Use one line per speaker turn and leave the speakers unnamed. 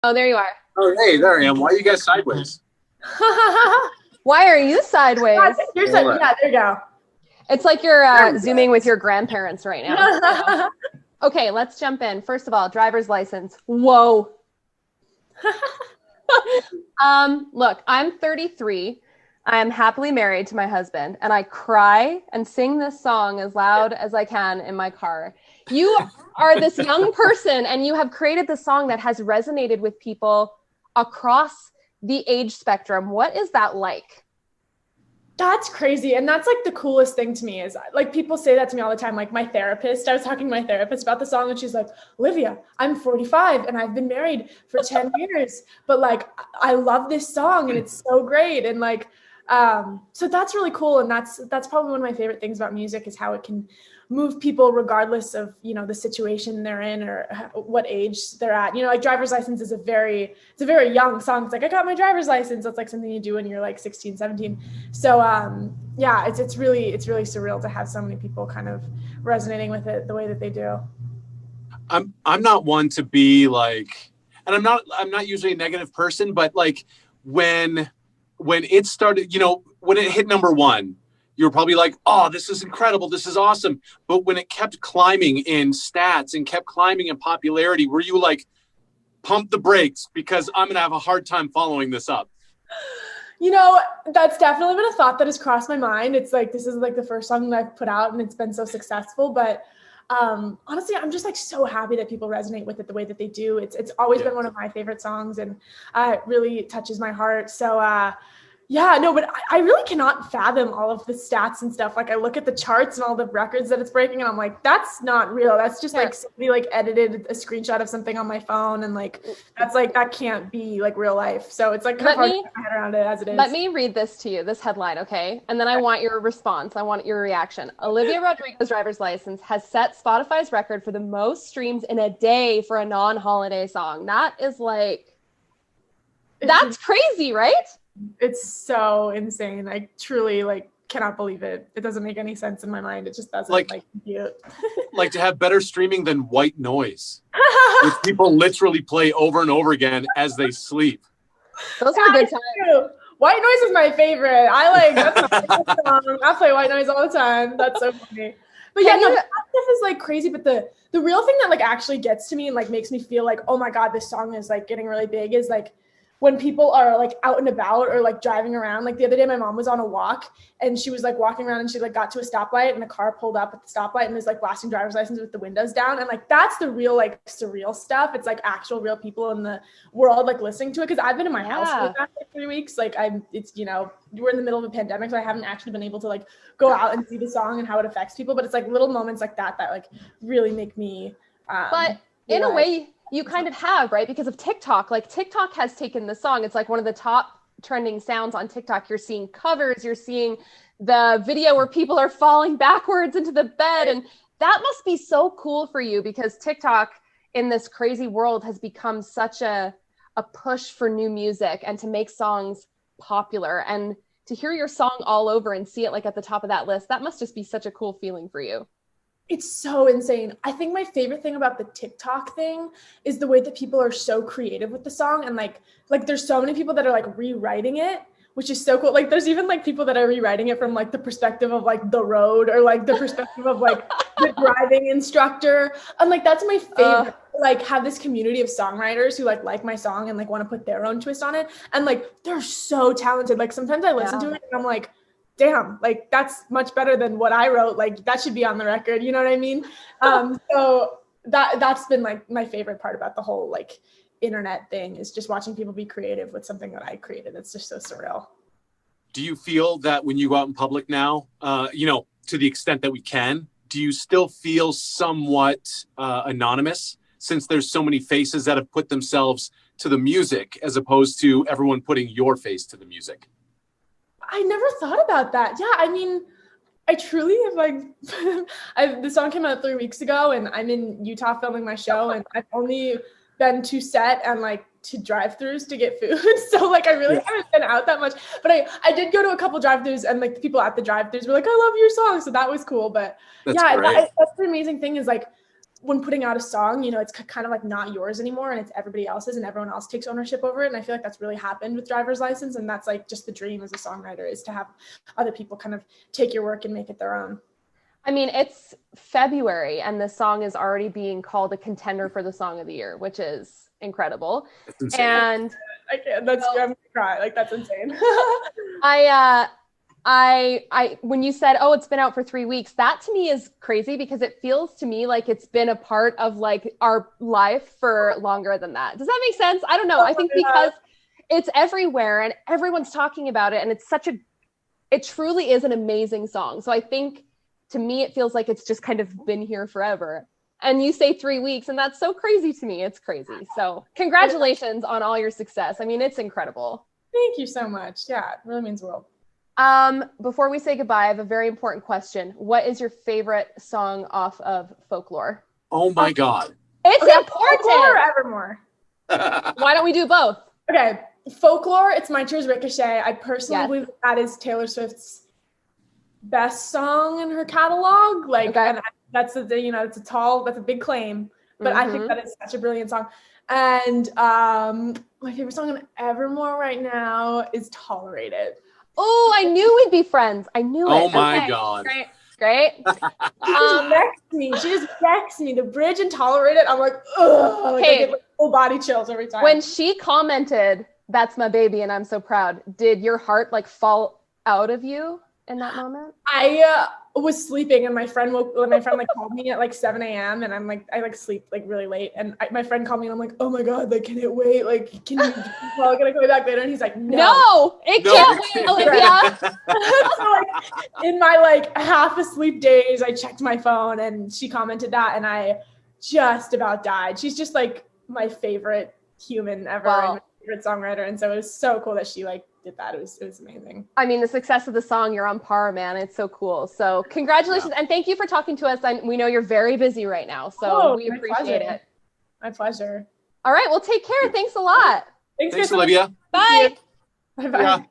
Oh, there you are.
Oh, hey, there I am. Why are you guys sideways?
Why are you sideways?
Yeah, there you go.
It's like you're
There we go.
zooming with your grandparents right now. Okay, let's jump in. First of all, driver's license. Whoa. Look, I'm 33. I'm happily married to my husband, and I cry and sing this song as loud as I can in my car. You are this young person, and you have created this song that has resonated with people across the age spectrum. What is that like?
That's crazy. And that's like the coolest thing to me is like people say that to me all the time. Like my therapist, I was talking to my therapist about the song and she's like, Olivia, I'm 45 and I've been married for 10 years, but like, I love this song and it's so great. And like, so that's really cool. And that's probably one of my favorite things about music is how it can move people regardless of, the situation they're in or what age they're at. Like driver's license is it's a very young song. It's like, I got my driver's license. That's like something you do when you're like 16, 17. So yeah, it's really surreal to have so many people kind of resonating with it the way that they do.
I'm not one to be like, and I'm not usually a negative person, but like when it started, when it hit number one, you were probably like, oh, this is incredible, this is awesome. But when it kept climbing in stats and kept climbing in popularity, were you like, pump the brakes because I'm gonna have a hard time following this up?
That's definitely been a thought that has crossed my mind. It's like, this is like the first song that I've put out and it's been so successful. But honestly, I'm just like so happy that people resonate with it the way that they do. It's always been one of my favorite songs and it really touches my heart. So yeah, no, but I really cannot fathom all of the stats and stuff. Like I look at the charts and all the records that it's breaking and I'm like, that's not real. That's just like somebody like edited a screenshot of something on my phone. And like, that's like, that can't be like real life. So it's like kind of hard to get my head around it as it is.
Let me read this to you, this headline, okay? And then I want your response. I want your reaction. Olivia Rodrigo's driver's license has set Spotify's record for the most streams in a day for a non-holiday song. That is like, that's crazy, right?
It's so insane. I truly like cannot believe it. It doesn't make any sense in my mind. It just doesn't like compute.
Like to have better streaming than White Noise, which people literally play over and over again as they sleep.
Those are good times.
True. White Noise is my favorite. That's my favorite song. I play White Noise all the time. That's so funny. But yeah, that stuff is like crazy. But the real thing that like actually gets to me and like makes me feel like, oh my God, this song is like getting really big is like when people are like out and about or like driving around. Like the other day, my mom was on a walk and she was like walking around and she like got to a stoplight and a car pulled up at the stoplight and was like blasting driver's license with the windows down. And like, that's the real like surreal stuff. It's like actual real people in the world like listening to it. Cause I've been in my house for the past like 3 weeks. Like we're in the middle of a pandemic. So I haven't actually been able to like go out and see the song and how it affects people. But it's like little moments like that like really make me,
but in a way, you kind of have, right? Because of TikTok. Like TikTok has taken the song. It's like one of the top trending sounds on TikTok. You're seeing covers, you're seeing the video where people are falling backwards into the bed. And that must be so cool for you because TikTok in this crazy world has become such a push for new music and to make songs popular. And to hear your song all over and see it like at the top of that list, that must just be such a cool feeling for you.
It's so insane. I think my favorite thing about the TikTok thing is the way that people are so creative with the song. And like there's so many people that are like rewriting it, which is so cool. Like there's even like people that are rewriting it from like the perspective of like the road or like the perspective of like the driving instructor. And like, that's my favorite. Like have this community of songwriters who like my song and like want to put their own twist on it. And like, they're so talented. Like sometimes I listen to it and I'm like, damn, like that's much better than what I wrote. Like that should be on the record. You know what I mean? So that's been like my favorite part about the whole like internet thing is just watching people be creative with something that I created. It's just so surreal.
Do you feel that when you go out in public now, to the extent that we can, do you still feel somewhat anonymous since there's so many faces that have put themselves to the music as opposed to everyone putting your face to the music?
I never thought about that. Yeah, I mean, I truly have like, the song came out 3 weeks ago and I'm in Utah filming my show and I've only been to set and like to drive-thrus to get food. So like, I really haven't been out that much, but I did go to a couple drive-thrus and like the people at the drive-thrus were like, I love your song. So that was cool. But that's the amazing thing is like, when putting out a song, you know, it's kind of like not yours anymore and it's everybody else's and everyone else takes ownership over it. And I feel like that's really happened with Driver's License. And that's like just the dream as a songwriter, is to have other people kind of take your work and make it their own.
I mean, it's February and the song is already being called a contender for the song of the year, which is incredible. And
I can't, I'm gonna cry. Like, that's insane.
I when you said, oh, it's been out for 3 weeks, that to me is crazy because it feels to me like it's been a part of like our life for longer than that. Does that make sense? I don't know. I think because it's everywhere and everyone's talking about it, and it's it truly is an amazing song. So I think to me, it feels like it's just kind of been here forever. And you say 3 weeks, and that's so crazy to me. It's crazy. So congratulations on all your success. I mean, it's incredible.
Thank you so much. Yeah, it really means the world.
Before we say goodbye, I have a very important question. What is your favorite song off of Folklore?
Oh my God.
It's important.
Folklore or Evermore?
Why don't we do both?
Okay. Folklore, It's My Tears Ricochet. I personally believe that is Taylor Swift's best song in her catalog. Like, and that's a big claim, but I think that is such a brilliant song. And my favorite song on Evermore right now is Tolerated.
Oh, I knew we'd be friends. I knew it.
Oh my God.
Great.
She just wrecks me. The bridge and Tolerated, I'm like, ugh. Like, I get like full body chills every time.
When she commented, "That's my baby and I'm so proud," did your heart like fall out of you in that moment?
I was sleeping and my friend like called me at like 7 a.m. and I'm like, I like sleep like really late. And my friend called me and I'm like, oh my God, like, can it wait? Like, can you, well, can I call you back later? And he's like, no,
it can't wait, Olivia.
So like in my like half asleep days, I checked my phone and she commented that and I just about died. She's just like my favorite human ever and my favorite songwriter. And so it was so cool that she like did that. It was amazing.
I mean, the success of the song, you're on par, man. It's so cool. So congratulations. And thank you for talking to us. And we know you're very busy right now. So we appreciate it.
My pleasure.
All right. Well, take care. Thanks a lot.
Thanks
Olivia.
Bye.
Bye-bye. Yeah.